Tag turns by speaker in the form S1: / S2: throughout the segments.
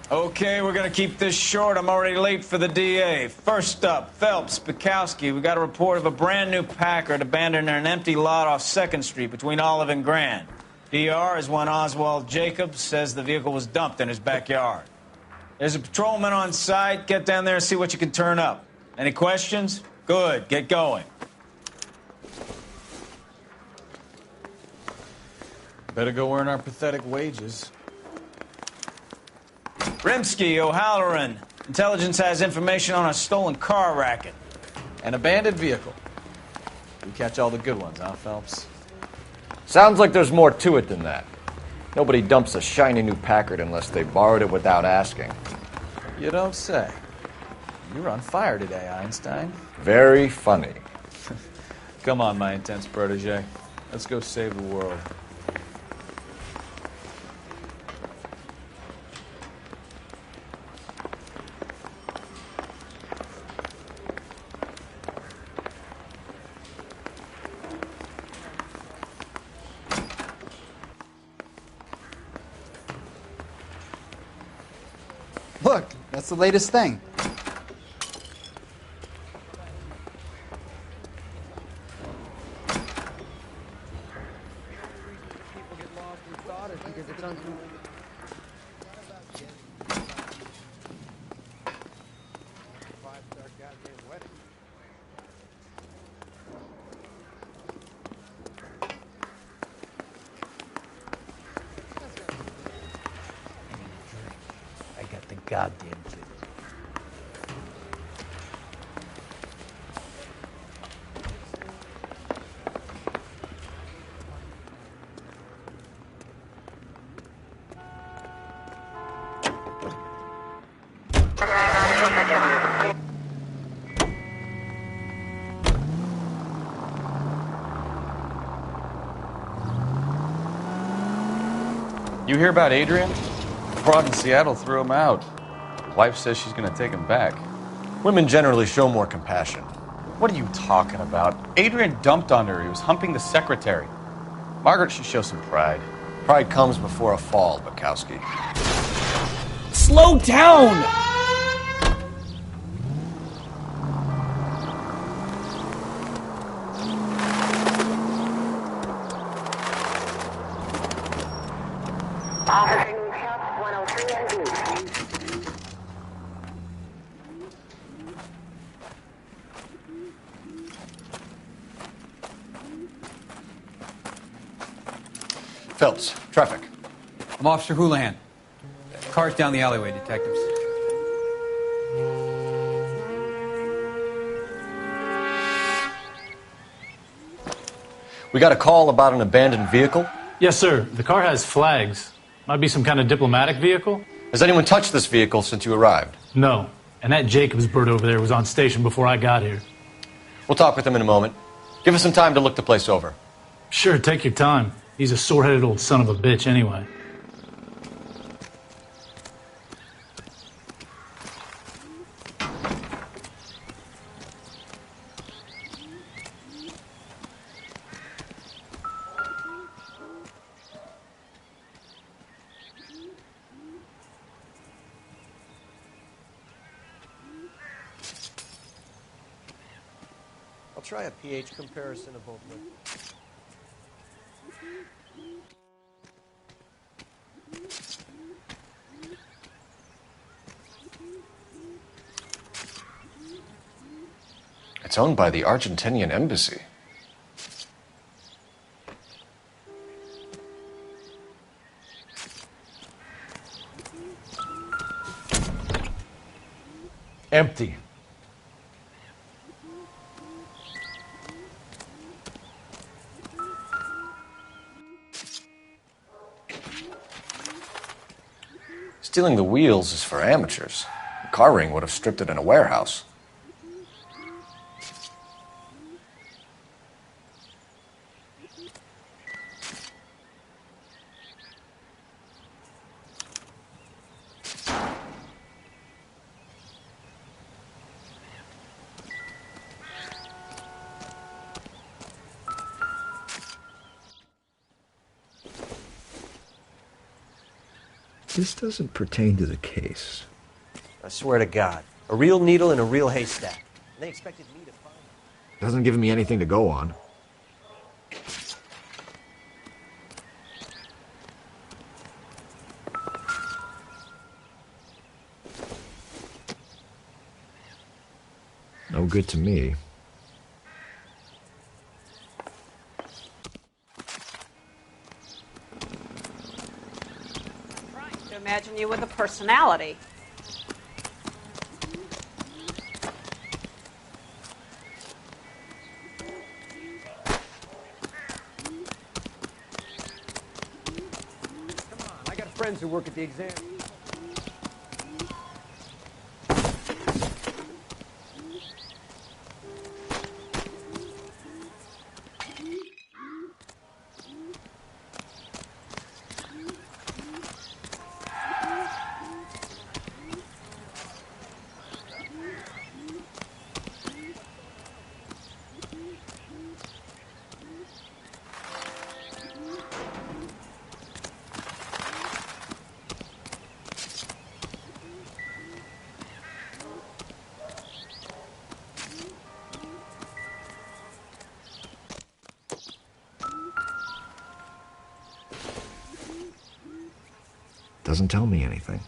S1: Okay, we're gonna keep this short. I'm already late for the DA. First up, Phelps, Bukowski. We got a report of a brand new Packard abandoned in an empty lot off 2nd Street between Olive and Grand. DR is one Oswald Jacobs says the vehicle was dumped in his backyard. There's a patrolman on site. Get down there and see what you can turn up. Any questions? Good, get going.
S2: Better go earn our pathetic wages.
S1: Rimsky, O'Halloran. Intelligence has information on a stolen car racket.
S2: An abandoned vehicle. We catch all the good ones, huh, Phelps?
S3: Sounds like there's more to it than that. Nobody dumps a shiny new Packard unless they borrowed it without asking.
S2: You don't say. You're on fire today, Einstein.
S3: Very funny.
S2: Come on, my intense protege. Let's go save the world.
S4: Look, that's the latest thing.
S5: I got the goddamn thing.
S2: You hear about Adrian? The broad in Seattle threw him out. Wife says she's going to take him back.
S3: Women generally show more compassion.
S2: What are you talking about? Adrian dumped on her. He was humping the secretary. Margaret should show some pride.
S3: Pride comes before a fall, Bukowski.
S5: Slow down!
S6: Officer needs help, 103 and blue.
S3: Phelps, traffic.
S4: I'm Officer Houlihan. Car's down the alleyway, detectives.
S3: We got a call about an abandoned vehicle.
S7: Yes, sir. The car has flags. Might be some kind of diplomatic vehicle?
S3: Has anyone touched this vehicle since you arrived?
S7: No. And that Jacobs bird over there was on station before I got here.
S3: We'll talk with him in a moment. Give us some time to look the place over.
S7: Sure, take your time. He's a sore-headed old son of a bitch anyway.
S3: I'll try a pH comparison of both. It's owned by the Argentinian embassy. Empty. Stealing the wheels is for amateurs. The car ring would have stripped it in a warehouse. This doesn't pertain to the case.
S8: I swear to God. A real needle in a real haystack. And they expected me to find it.
S3: Doesn't give me anything to go on. No good to me.
S9: Trying to imagine you with a personality.
S8: Come on, I got friends who work at the exam.
S3: Doesn't tell me anything.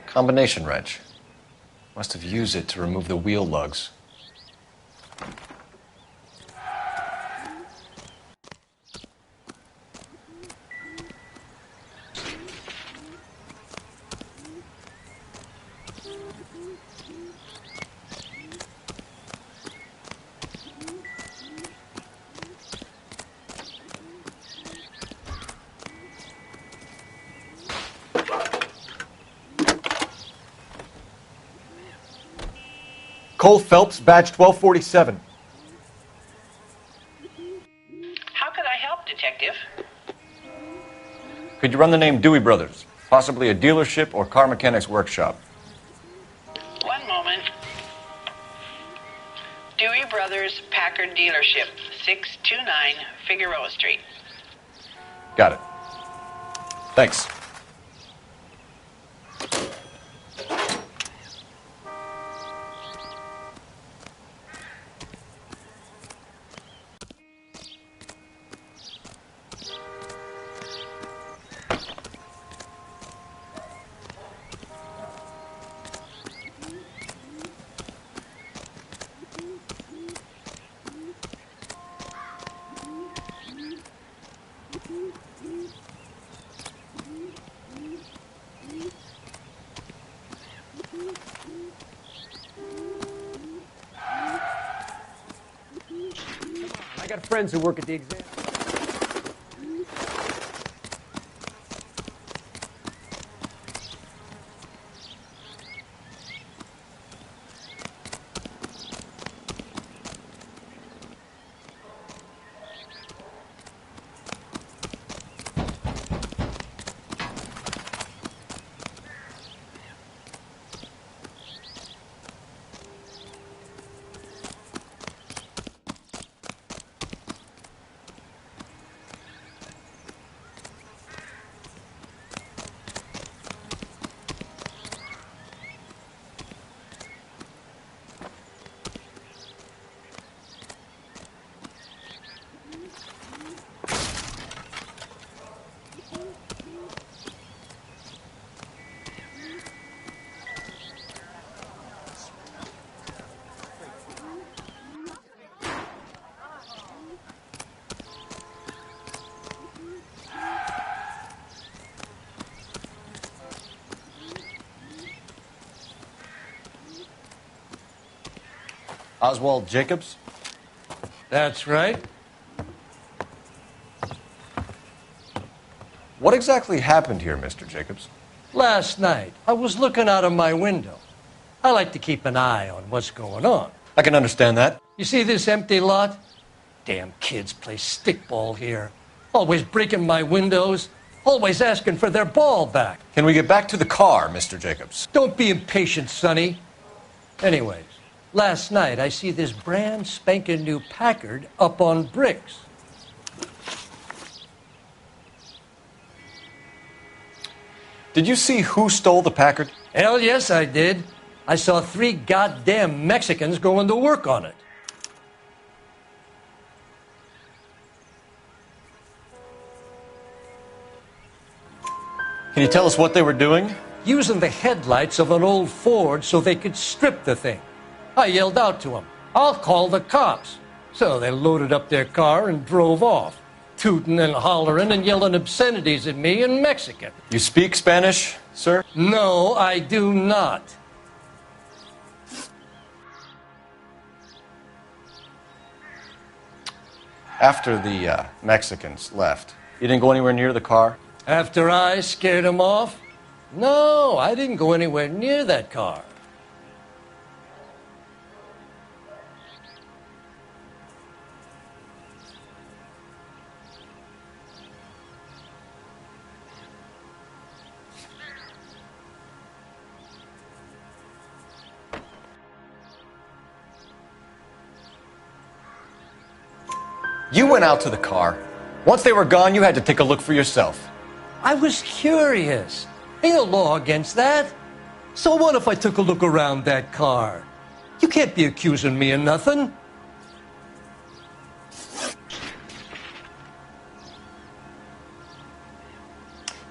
S3: Combination wrench. Must have used it to remove the wheel lugs. Cole Phelps, badge 1247.
S10: How could I help, Detective?
S3: Could you run the name Dewey Brothers? Possibly a dealership or car mechanic's workshop.
S10: One moment. Dewey Brothers Packard Dealership, 629 Figueroa Street.
S3: Got it. Thanks.
S8: I got friends who work at the exam.
S3: Oswald Jacobs?
S5: That's right.
S3: What exactly happened here, Mr. Jacobs?
S5: Last night, I was looking out of my window. I like to keep an eye on what's going on.
S3: I can understand that.
S5: You see this empty lot? Damn kids play stickball here. Always breaking my windows. Always asking for their ball back.
S3: Can we get back to the car, Mr. Jacobs?
S5: Don't be impatient, Sonny. Anyways, last night I see this brand spanking new Packard up on bricks.
S3: Did you see who stole the Packard?
S5: Hell yes, I did. I saw 3 goddamn Mexicans going to work on it.
S3: Can you tell us what they were doing?
S5: Using the headlights of an old Ford so they could strip the thing. I yelled out to them, "I'll call the cops." So they loaded up their car and drove off, tooting and hollering and yelling obscenities at me in Mexican.
S3: You speak Spanish, sir?
S5: No, I do not.
S3: After the Mexicans left, you didn't go anywhere near the car?
S5: After I scared them off? No, I didn't go anywhere near that car.
S3: You went out to the car. Once they were gone, you had to take a look for yourself.
S5: I was curious. Ain't no law against that. So what if I took a look around that car? You can't be accusing me of nothing.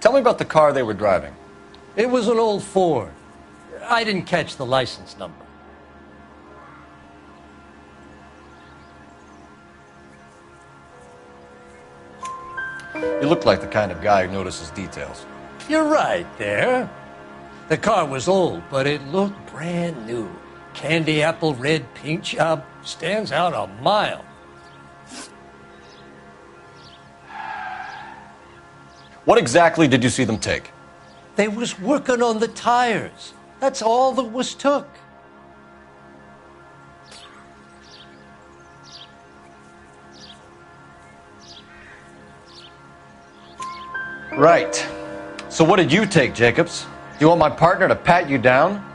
S3: Tell me about the car they were driving.
S5: It was an old Ford. I didn't catch the license number.
S3: You look like the kind of guy who notices details.
S5: You're right there. The car was old, but it looked brand new. Candy apple red paint job stands out a mile.
S3: What exactly did you see them take?
S5: They was working on the tires. That's all that was took.
S3: Right. So what did you take, Jacobs? Do you want my partner to pat you down?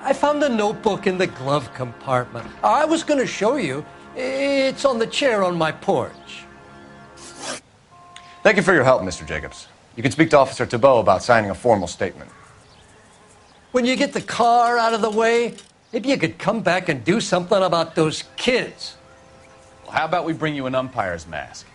S5: I found a notebook in the glove compartment. I was going to show you. It's on the chair on my porch.
S3: Thank you for your help, Mr. Jacobs. You can speak to Officer Thibault about signing a formal statement.
S5: When you get the car out of the way, maybe you could come back and do something about those kids.
S2: Well, how about we bring you an umpire's mask?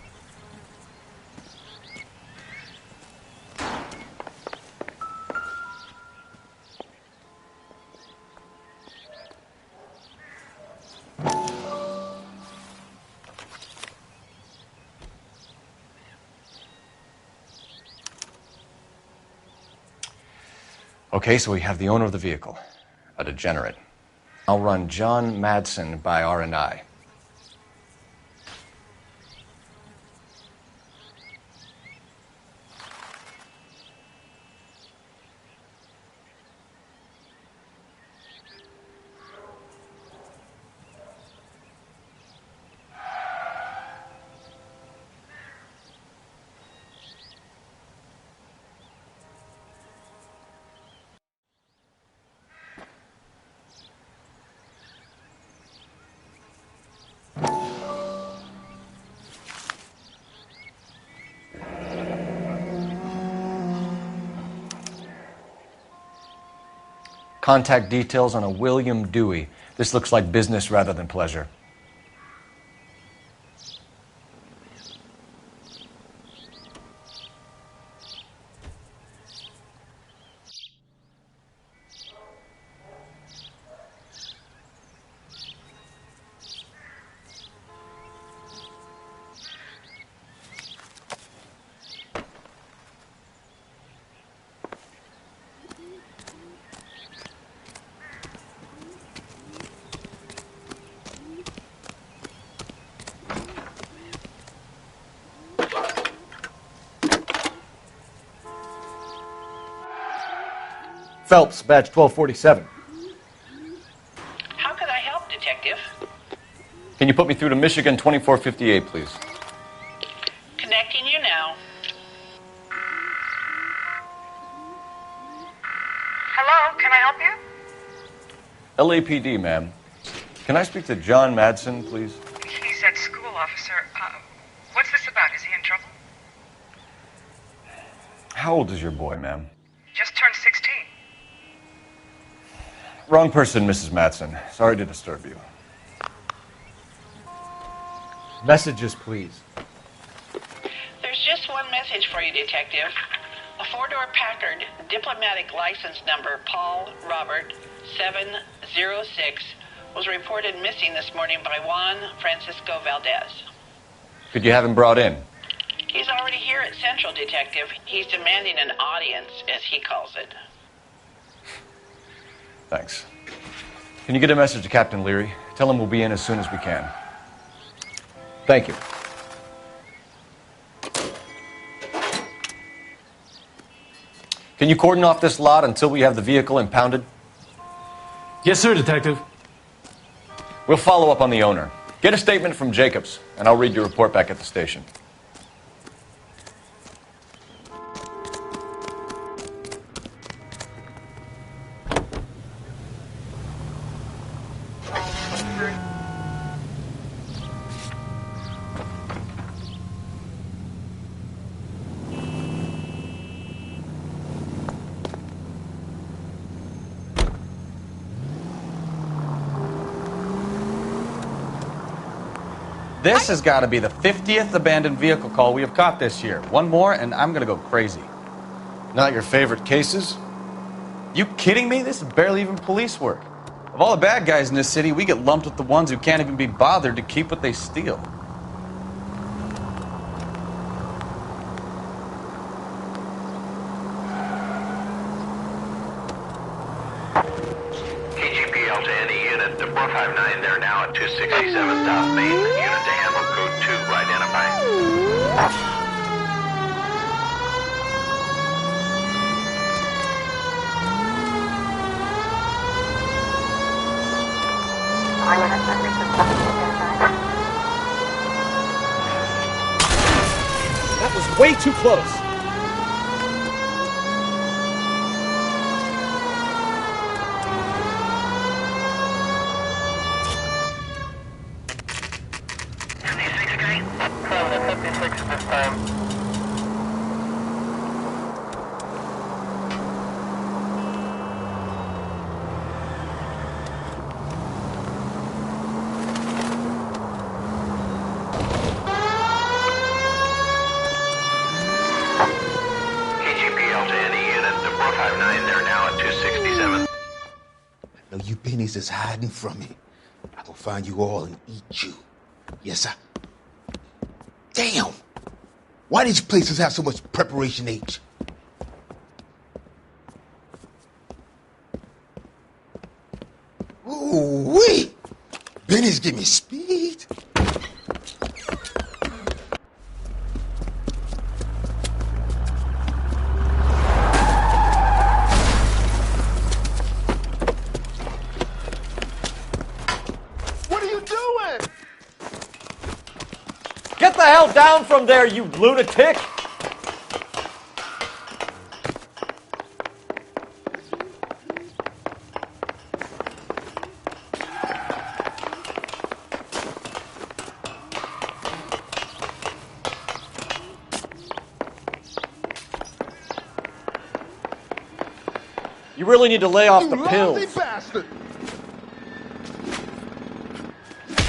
S3: Okay, so we have the owner of the vehicle, a degenerate. I'll run John Madsen by R&I. Contact details on a William Dewey. This looks like business rather than pleasure. Phelps, badge 1247.
S10: How can I help, Detective?
S2: Can you put me through to Michigan 2458, please?
S10: Connecting you now.
S6: Hello, can I help you?
S2: LAPD, ma'am. Can I speak to John Madsen, please?
S6: He's at school, officer. What's this about? Is he in trouble?
S2: How old is your boy, ma'am?
S6: Just turned 16.
S2: Wrong person, Mrs. Madsen. Sorry to disturb you.
S3: Messages, please.
S10: There's just one message for you, Detective. A four-door Packard, diplomatic license number Paul Robert 706, was reported missing this morning by Juan Francisco Valdez.
S2: Could you have him brought in?
S10: He's already here at Central, Detective. He's demanding an audience, as he calls it.
S2: Thanks. Can you get a message to Captain Leary? Tell him we'll be in as soon as we can.
S3: Thank you.
S2: Can you cordon off this lot until we have the vehicle impounded?
S7: Yes, sir, Detective.
S2: We'll follow up on the owner. Get a statement from Jacobs, and I'll read your report back at the station. This has got to be the 50th abandoned vehicle call we have caught this year. One more, and I'm going to go crazy.
S3: Not your favorite cases?
S2: You kidding me? This is barely even police work. Of all the bad guys in this city, we get lumped with the ones who can't even be bothered to keep what they steal.
S11: KGPL to any unit. The 459, they're now at 267 South Main. Unit to handle code 2, identify.
S3: That was way too close.
S11: No, you pennies is hiding from me. I will find you all and eat you. Yes, sir. Damn! Why these places have so much preparation H? Ooh, wee! Benny's give me speed.
S3: Get the hell down from there, you lunatic! You really need to lay off the pills.
S11: Bastard!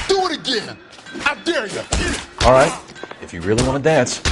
S11: Do it again! I dare you!
S3: All right, if you really want to dance.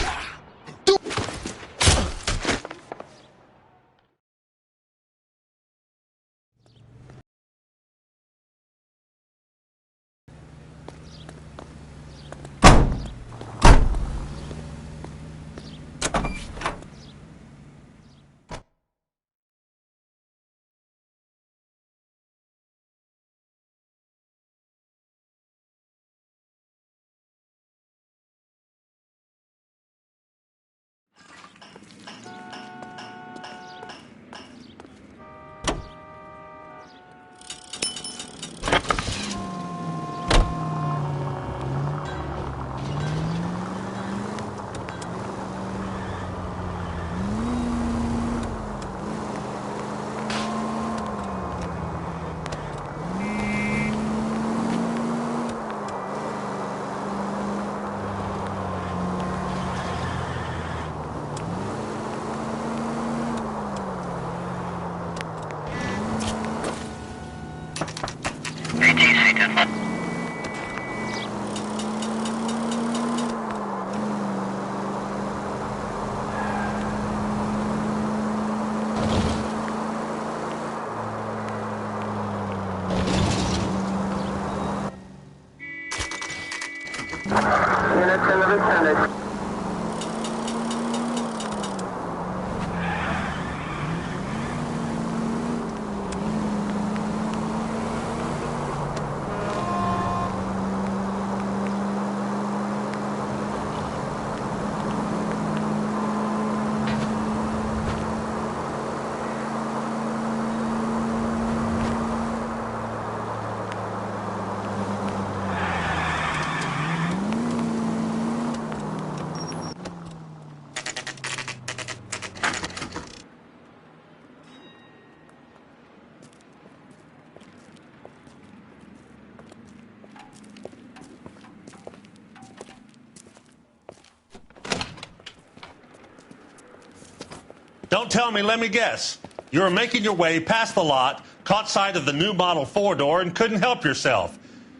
S12: Don't tell me, let me guess. You were making your way past the lot, caught sight of the new model four-door, and couldn't help yourself.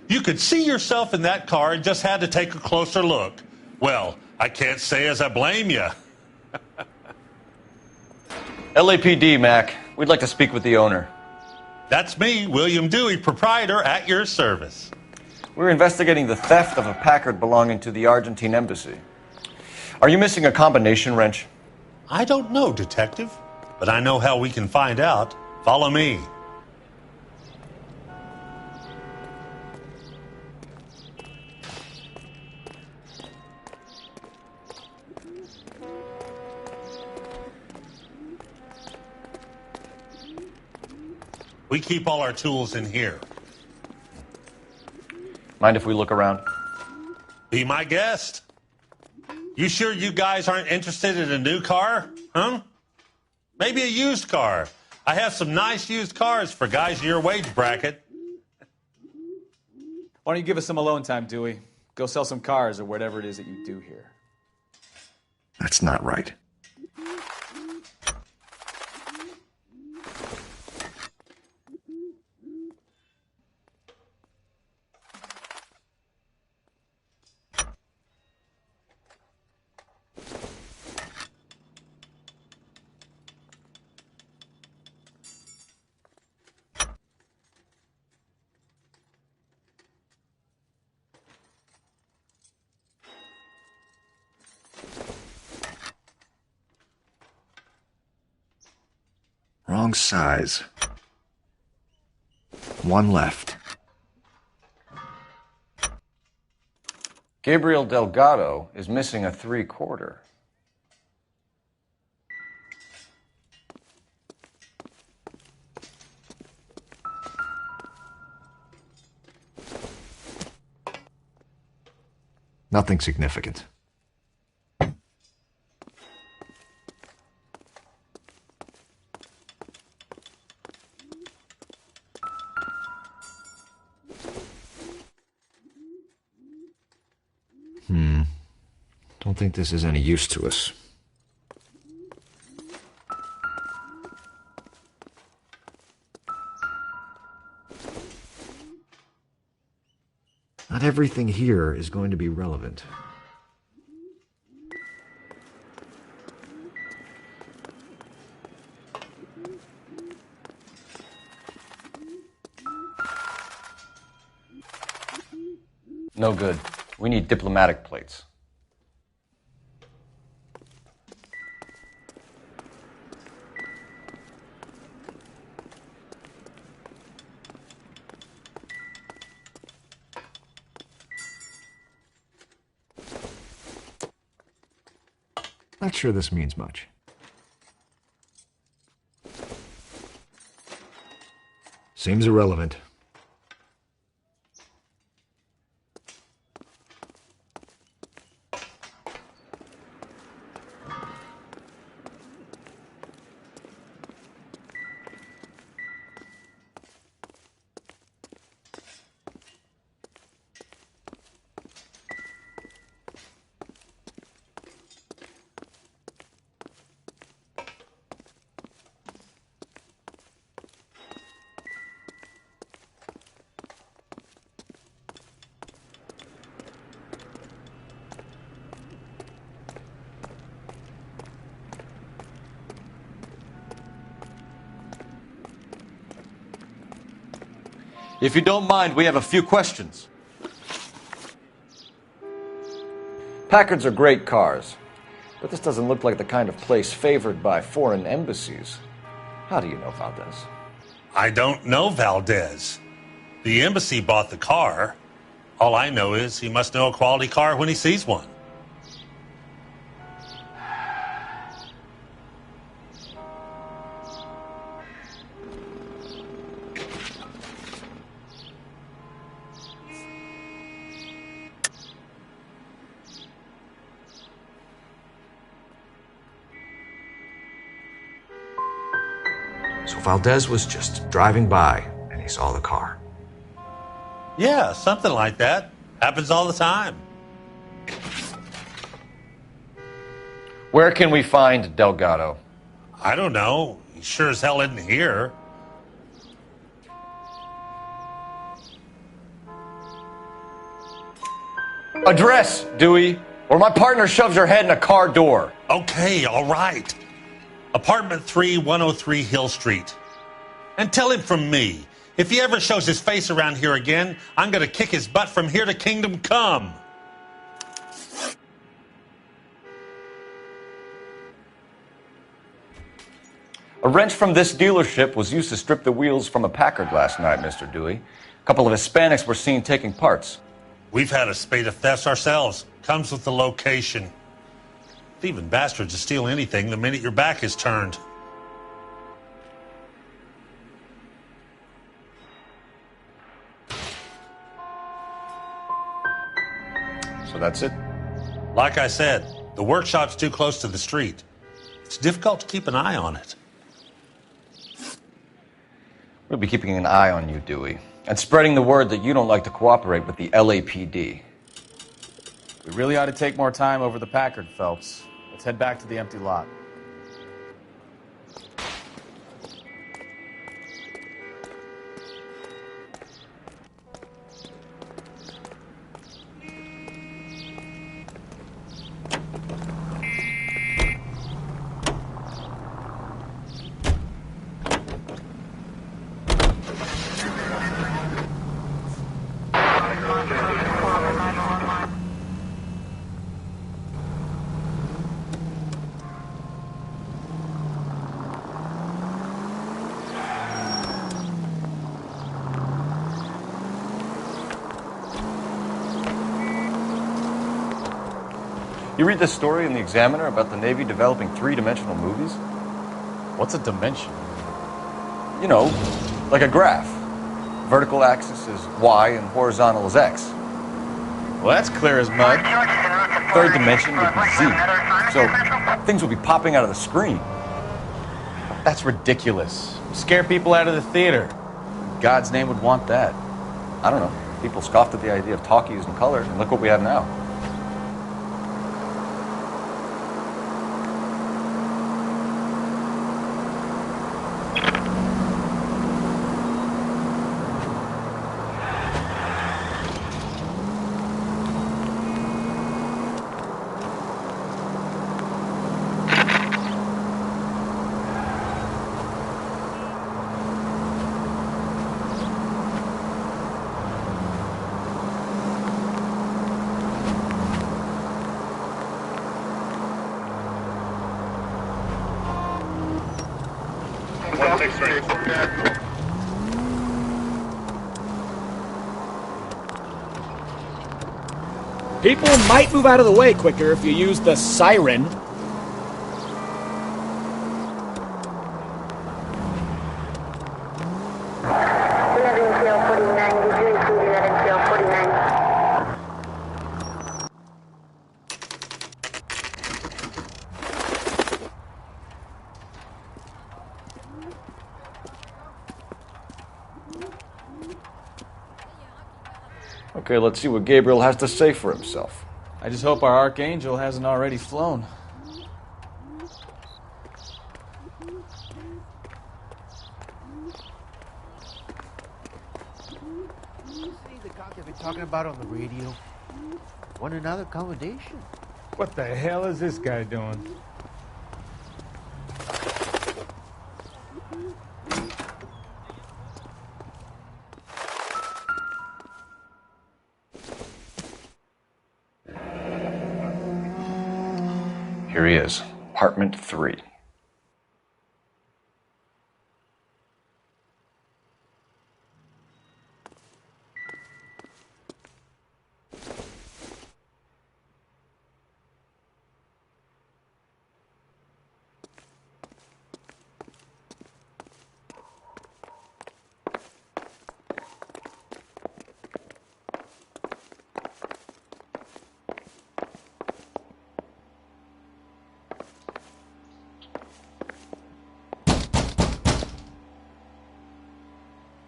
S12: You could see yourself in that car and just had to take a closer look. Well, I can't say as I blame you.
S3: LAPD, Mac. We'd like to speak with the owner.
S12: That's me, William Dewey, proprietor, at your service.
S3: We're investigating the theft of a Packard belonging to the Argentine embassy. Are you missing a combination wrench?
S12: I don't know, Detective, but I know how we can find out. Follow me. We keep all our tools in here.
S3: Mind if we look around?
S12: Be my guest. You sure you guys aren't interested in a new car? Huh? Maybe a used car. I have some nice used cars for guys in your wage bracket.
S2: Why don't you give us some alone time, Dewey? Go sell some cars or whatever it is that you do here.
S3: That's not right.
S13: Wrong size. One left.
S3: Gabriel Delgado is missing a 3/4.
S13: Nothing significant. Don't think this is any use to us. Not everything here is going to be relevant.
S3: No good. We need diplomatic plates.
S13: Not sure this means much. Seems irrelevant.
S3: If you don't mind, we have a few questions. Packards are great cars, but this doesn't look like the kind of place favored by foreign embassies. How do you know Valdez?
S12: I don't know Valdez. The embassy bought the car. All I know is he must know a quality car when he sees one.
S13: So Valdez was just driving by and he saw the car.
S12: Yeah, something like that. Happens all the time.
S3: Where can we find Delgado?
S12: I don't know. He sure as hell isn't here.
S3: Address, Dewey, or my partner shoves her head in a car door.
S12: Okay, all right. Apartment 3, 103 Hill Street. And tell him from me, if he ever shows his face around here again, I'm going to kick his butt from here to Kingdom Come.
S3: A wrench from this dealership was used to strip the wheels from a Packard last night, Mr. Dewey. A couple of Hispanics were seen taking parts.
S12: We've had a spate of thefts ourselves. Comes with the location. Thieving bastards to steal anything the minute your back is turned.
S3: So that's it?
S12: Like I said, the workshop's too close to the street. It's difficult to keep an eye on it.
S3: We'll be keeping an eye on you, Dewey, and spreading the word that you don't like to cooperate with the LAPD.
S2: We really ought to take more time over the Packard, Phelps. Let's head back to the empty lot.
S3: You read this story in the Examiner about the Navy developing three-dimensional movies?
S2: What's a dimension?
S3: You know, like a graph. Vertical axis is Y and horizontal is X.
S2: Well, that's clear as mud.
S3: Third dimension would be Z. So things will be popping out of the screen.
S2: That's ridiculous. Scare people out of the theater. God's name would want that.
S3: I don't know. People scoffed at the idea of talkies and color, and look what we have now.
S14: People might move out of the way quicker if you use the siren.
S3: Okay, let's see what Gabriel has to say for himself.
S2: I just hope our archangel hasn't already flown.
S8: See the cock they've been talking about on the radio? Want another accommodation?
S15: What the hell is this guy doing?
S3: Here he is, apartment 3.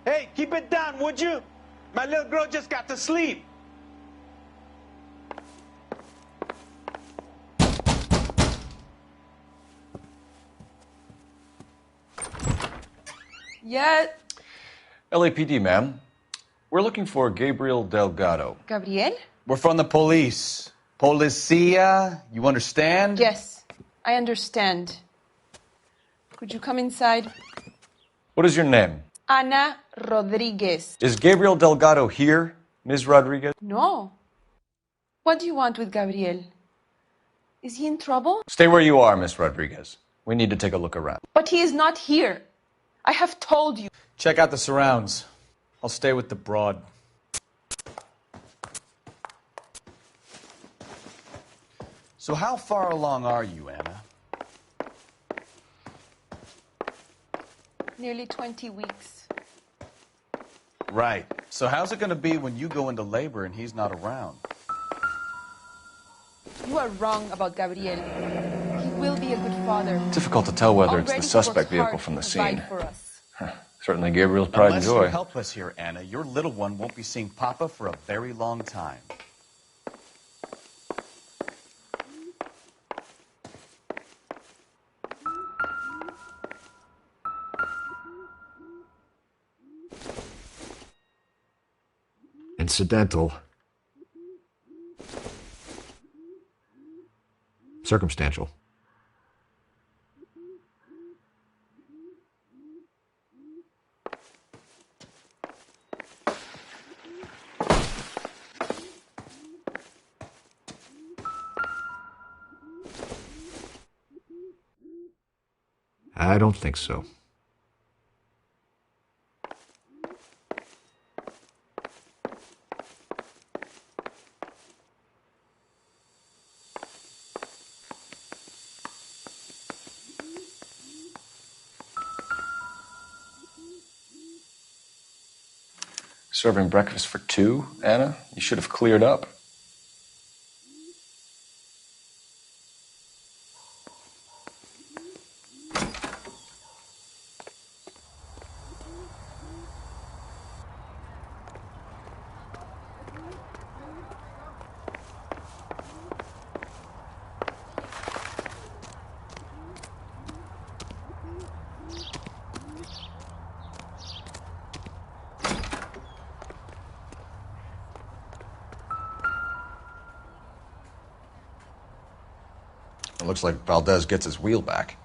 S1: Hey, keep it down, would you? My little girl just got to sleep.
S16: Yeah.
S3: LAPD, ma'am. We're looking for Gabriel Delgado.
S16: Gabriel?
S2: We're from the police. Policia, you understand?
S16: Yes, I understand. Could you come inside?
S3: What is your name?
S16: Ana Rodriguez.
S3: Is Gabriel Delgado here, Ms. Rodriguez?
S16: No. What do you want with Gabriel? Is he in trouble?
S3: Stay where you are, Ms. Rodriguez. We need to take a look around.
S16: But he is not here. I have told you.
S2: Check out the surrounds. I'll stay with the broad. So how far along are you, Anna?
S16: Nearly 20 weeks.
S2: Right. So how's it going to be when you go into labor and he's not around?
S16: You are wrong about Gabriel. He will be a good father.
S3: Difficult to tell whether it's the
S16: Already
S3: suspect
S16: he works
S3: vehicle from the
S16: hard to
S3: scene.
S16: provide for us.
S3: Certainly Gabriel's pride and
S2: Unless
S3: joy.
S2: you're helpless here, Anna, your little one won't be seeing Papa for a very long time.
S13: Incidental. Circumstantial. I don't think so.
S3: Serving breakfast for two, Anna? You should have cleared up.
S2: It looks like Valdez gets his wheel back.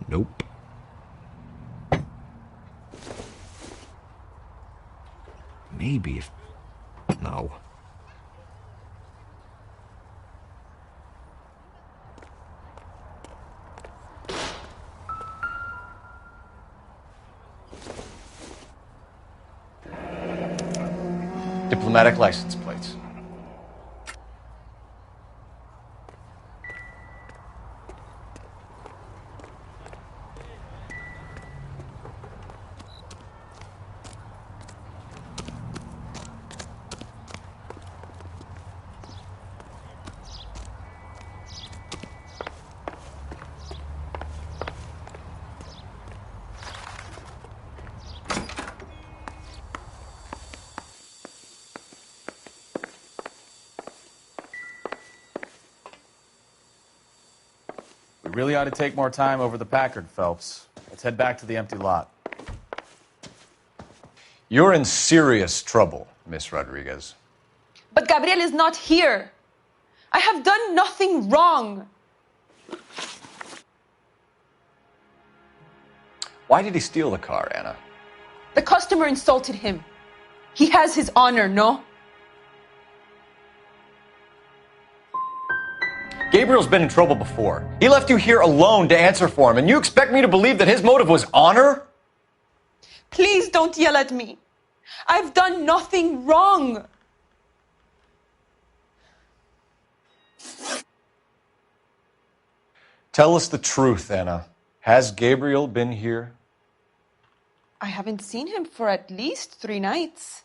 S13: Nope. Maybe if... No.
S3: Diplomatic license plates.
S2: We really ought to take more time over the Packard, Phelps. Let's head back to the empty lot.
S3: You're in serious trouble, Miss Rodriguez.
S16: But Gabriel is not here. I have done nothing wrong.
S3: Why did he steal the car, Anna?
S16: The customer insulted him. He has his honor, no?
S3: Gabriel's been in trouble before. He left you here alone to answer for him, and you expect me to believe that his motive was honor?
S16: Please don't yell at me. I've done nothing wrong.
S3: Tell us the truth, Anna. Has Gabriel been here?
S16: I haven't seen him for at least 3 nights.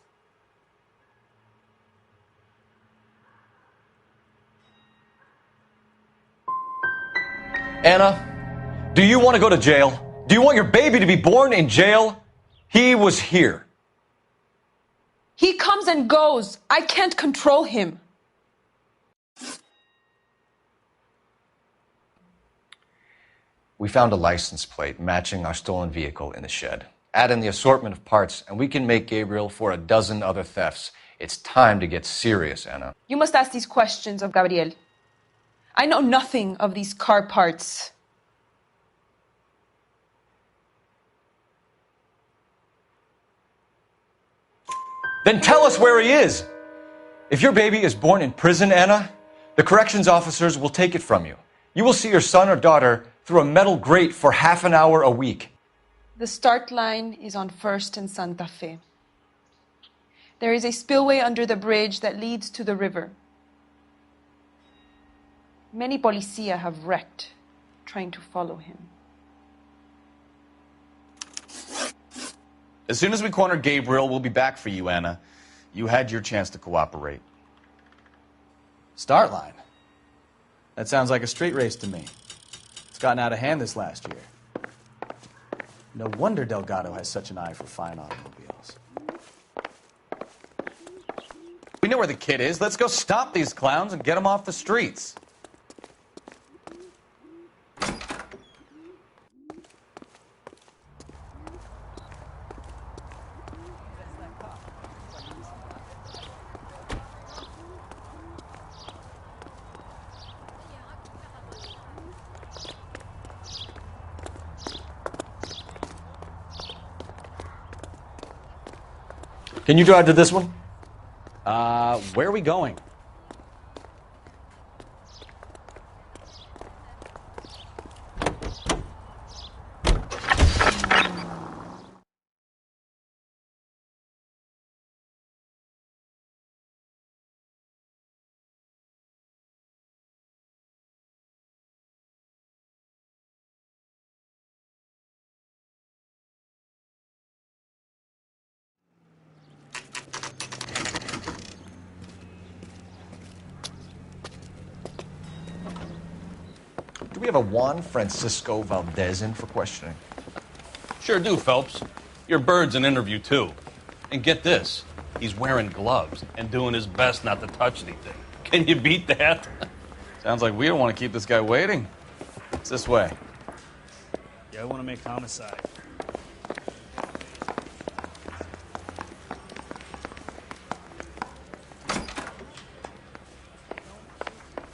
S3: Anna, do you want to go to jail? Do you want your baby to be born in jail? He was here.
S16: He comes and goes. I can't control him.
S3: We found a license plate matching our stolen vehicle in the shed. Add in the assortment of parts, and we can make Gabriel for a dozen other thefts. It's time to get serious, Anna.
S16: You must ask these questions of Gabriel. I know nothing of these car parts.
S3: Then tell us where he is. If your baby is born in prison, Anna, the corrections officers will take it from you. You will see your son or daughter through a metal grate for half an hour a week.
S16: The start line is on 1st and Santa Fe. There is a spillway under the bridge that leads to the river. Many policia have wrecked trying to follow him.
S2: As soon as we corner Gabriel, we'll be back for you, Anna. You had your chance to cooperate.
S1: Start line? That sounds like a street race to me. It's gotten out of hand this last year. No wonder Delgado has such an eye for fine automobiles.
S2: We know where the kid is. Let's go stop these clowns and get him off the streets.
S3: Can you drive to this one?
S1: Where are we going?
S3: Do we have a Juan Francisco Valdez in for questioning?
S17: Sure do, Phelps. Your bird's an interview, too. And get this, he's wearing gloves and doing his best not to touch anything. Can you beat that?
S2: Sounds like we don't want to keep this guy waiting. It's this way.
S18: Yeah, I want to make homicide.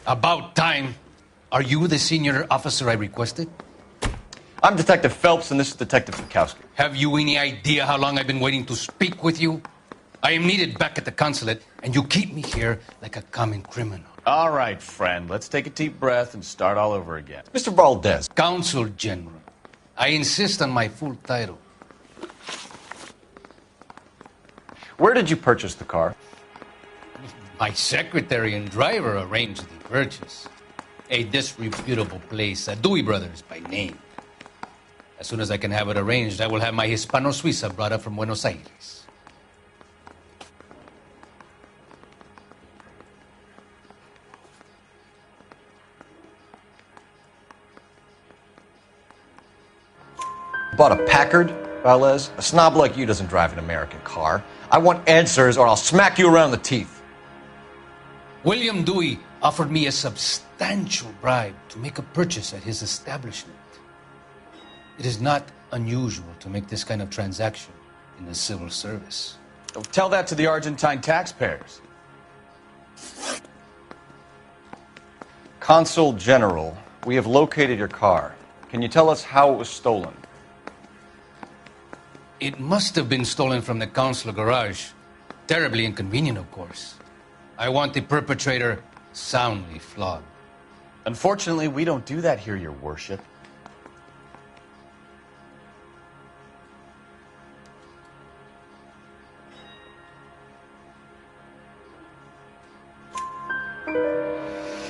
S5: About time. Are you the senior officer I requested?
S3: I'm Detective Phelps, and this is Detective Bukowski.
S5: Have you any idea how long I've been waiting to speak with you? I am needed back at the consulate, and you keep me here like a common criminal.
S2: All right, friend. Let's take a deep breath and start all over again.
S3: Mr. Valdez.
S5: Consul General. I insist on my full title.
S3: Where did you purchase the car?
S5: My secretary and driver arranged the purchase. A disreputable place, Dewey Brothers by name. As soon as I can have it arranged, I will have my Hispano Suiza brought up from Buenos Aires.
S3: Bought a Packard, Valdez? A snob like you doesn't drive an American car. I want answers or I'll smack you around the teeth.
S5: William Dewey offered me a substantial bribe to make a purchase at his establishment. It is not unusual to make this kind of transaction in the civil service.
S2: Tell that to the Argentine taxpayers.
S3: Consul General, we have located your car. Can you tell us how it was stolen?
S5: It must have been stolen from the consular garage. Terribly inconvenient, of course. I want the perpetrator soundly flogged.
S2: Unfortunately, we don't do that here, Your Worship.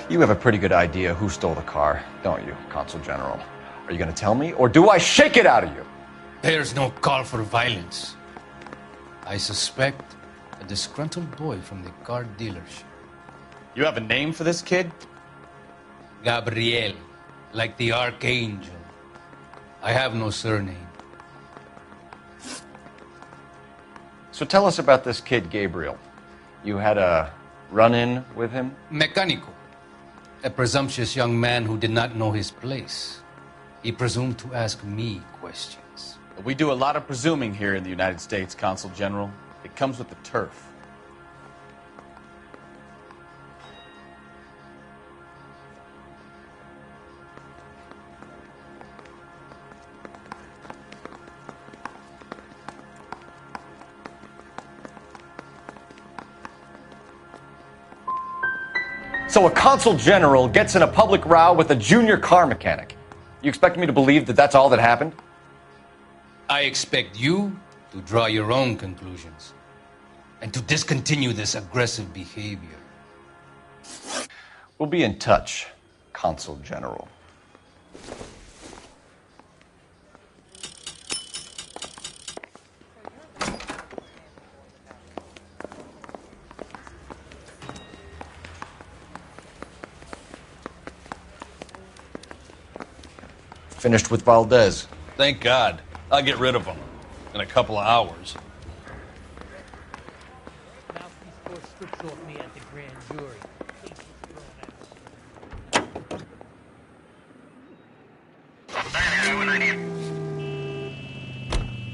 S3: You have a pretty good idea who stole the car, don't you, Consul General? Are you going to tell me, or do I shake it out of you?
S5: There's no call for violence. I suspect a disgruntled boy from the car dealership.
S2: You have a name for this kid?
S5: Gabriel, like the archangel. I have no surname.
S3: So tell us about this kid, Gabriel. You had a run-in with him?
S19: Mecánico. A presumptuous young man who did not know his place. He presumed to ask me questions.
S2: We do a lot of presuming here in the United States, Consul General. It comes with the turf.
S3: So a consul general gets in a public row with a junior car mechanic. You expect me to believe that that's all that happened?
S19: I expect you to draw your own conclusions and to discontinue this aggressive behavior.
S3: We'll be in touch, Consul General. Finished with Valdez.
S17: Thank God. I'll get rid of him in a couple of hours.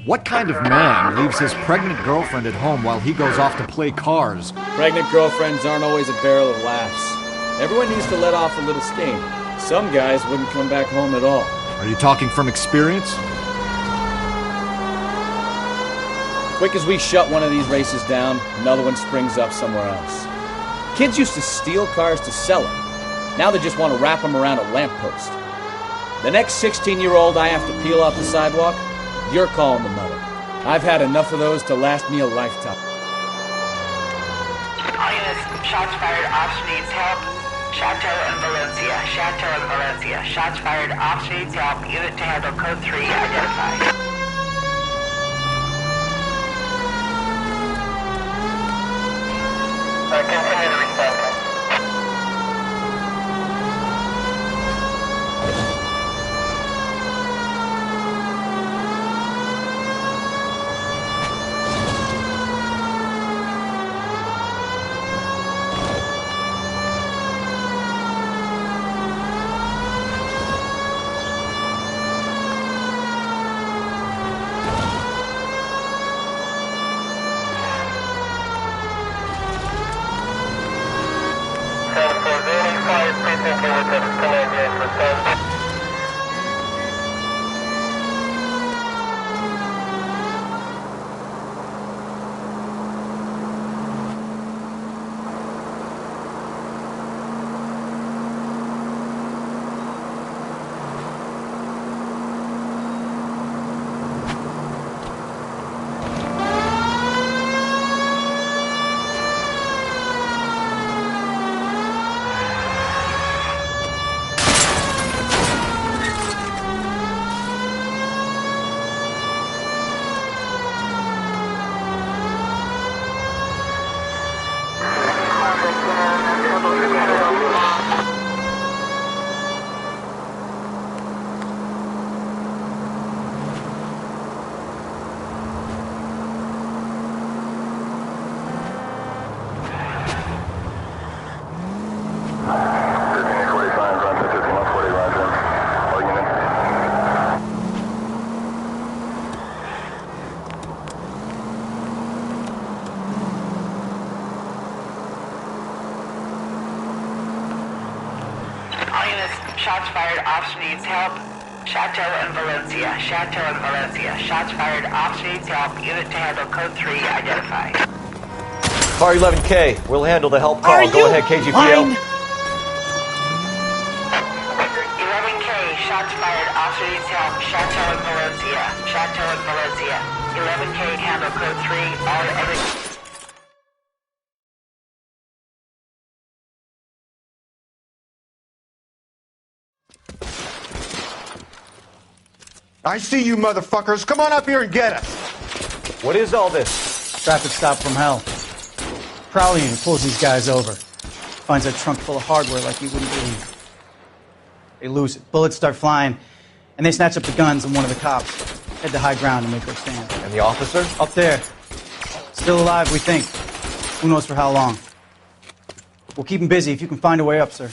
S20: What kind of man leaves his pregnant girlfriend at home while he goes off to play cars?
S14: Pregnant girlfriends aren't always a barrel of laughs. Everyone needs to let off a little steam. Some guys wouldn't come back home at all.
S20: Are you talking from experience?
S14: Quick as we shut one of these races down, another one springs up somewhere else. Kids used to steal cars to sell them. Now they just want to wrap them around a lamppost. The next 16-year-old I have to peel off the sidewalk, you're calling the mother. I've had enough of those to last me a lifetime.
S10: All units, shots fired, officer needs help. Chateau and Valencia, Chateau and Valencia. Shots fired, officer needs help. Unit to handle code 3 identified. Continue to respond. Shots fired, officer needs help. Chateau and Valencia, Chateau and Valencia. Shots fired, officer needs help. Unit to handle code 3 identified.
S8: Car 11K, we'll handle the help call. Go ahead, KGPL.
S10: 11K, shots fired, officer needs help. Chateau and Valencia, Chateau and Valencia. 11K, handle code 3. All other...
S21: I see you motherfuckers. Come on up here and get us.
S8: What is all this?
S22: Traffic stop from hell. Prowler unit pulls these guys over. Finds a trunk full of hardware like you wouldn't believe. They lose it. Bullets start flying, and they snatch up the guns and one of the cops. Head to high ground and make their stand.
S8: And the officer?
S22: Up there. Still alive, we think. Who knows for how long. We'll keep him busy if you can find a way up, sir.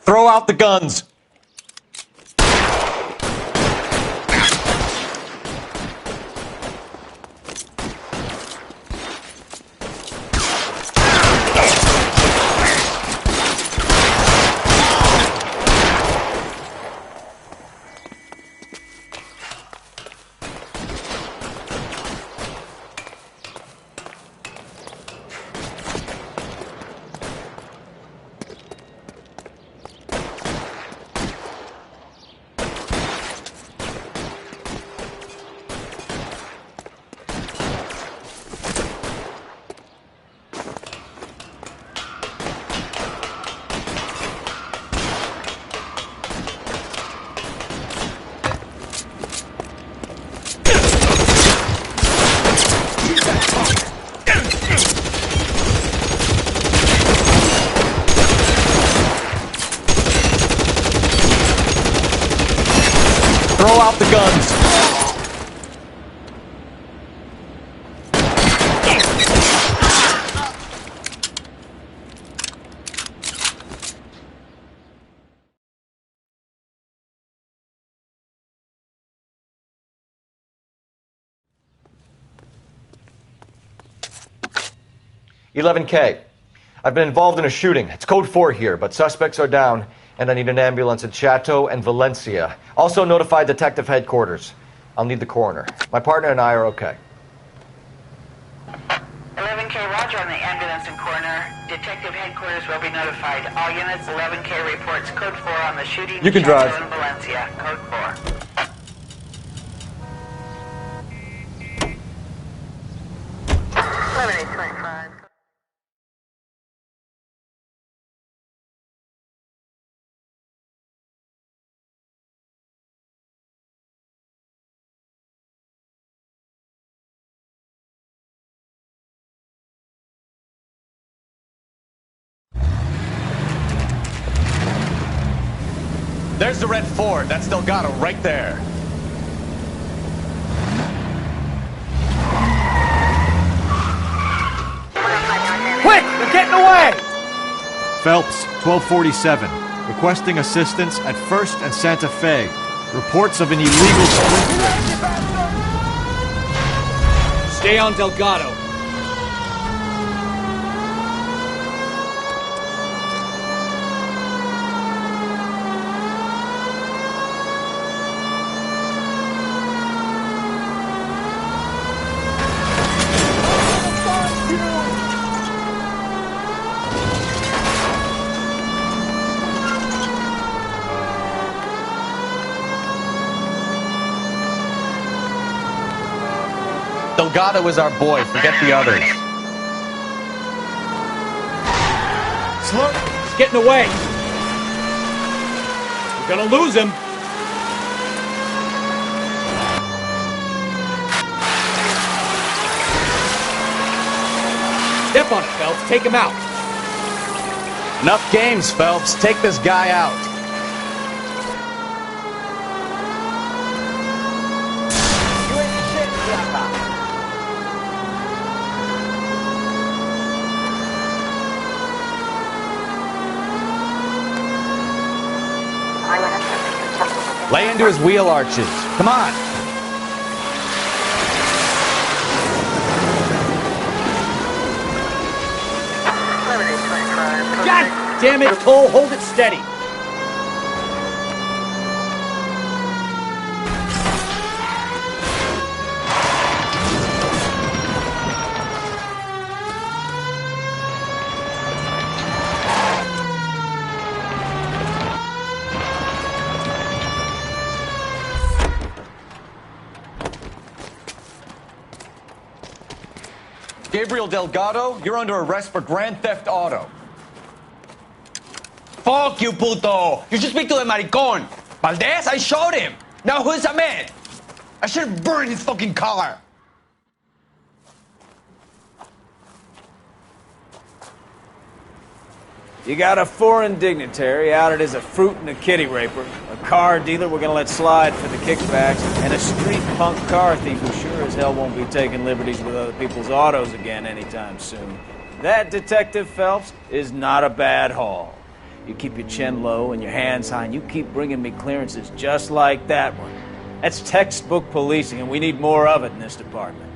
S3: Throw out the guns. Throw out the guns. $11K. I've been involved in a shooting. It's code 4 here, but suspects are down, and I need an ambulance in Chateau and Valencia. Also notify detective headquarters. I'll need the coroner. My partner and I are okay.
S10: 11K, roger on the ambulance and coroner. Detective headquarters will be notified. All units, 11K reports code 4 on the shooting.
S3: You can drive.
S10: Chateau and Valencia, code 4.
S3: There's the red Ford. That's Delgado right there.
S22: Quick! They're getting away!
S20: Phelps, 1247. Requesting assistance at 1st and Santa Fe. Reports of an illegal sprint race.
S14: Stay on Delgado.
S3: Delgado is our boy. Forget the others.
S14: Slow. He's getting away. We're gonna lose him. Step on it, Phelps. Take him out.
S2: Enough games, Phelps. Take this guy out. Lay into his wheel arches. Come on.
S14: God damn it, Cole. Hold it steady.
S3: Gabriel Delgado, you're under arrest for grand theft auto.
S4: Fuck you, puto! You should speak to the maricón. Valdez, I showed him. Now who's a man? I should have burned his fucking car.
S1: You got a foreign dignitary outed as a fruit and a kitty raper, a car dealer we're gonna let slide for the kickbacks, and a street punk car thief who sure as hell won't be taking liberties with other people's autos again anytime soon. That, Detective Phelps, is not a bad haul. You keep your chin low and your hands high, and you keep bringing me clearances just like that one. That's textbook policing, and we need more of it in this department.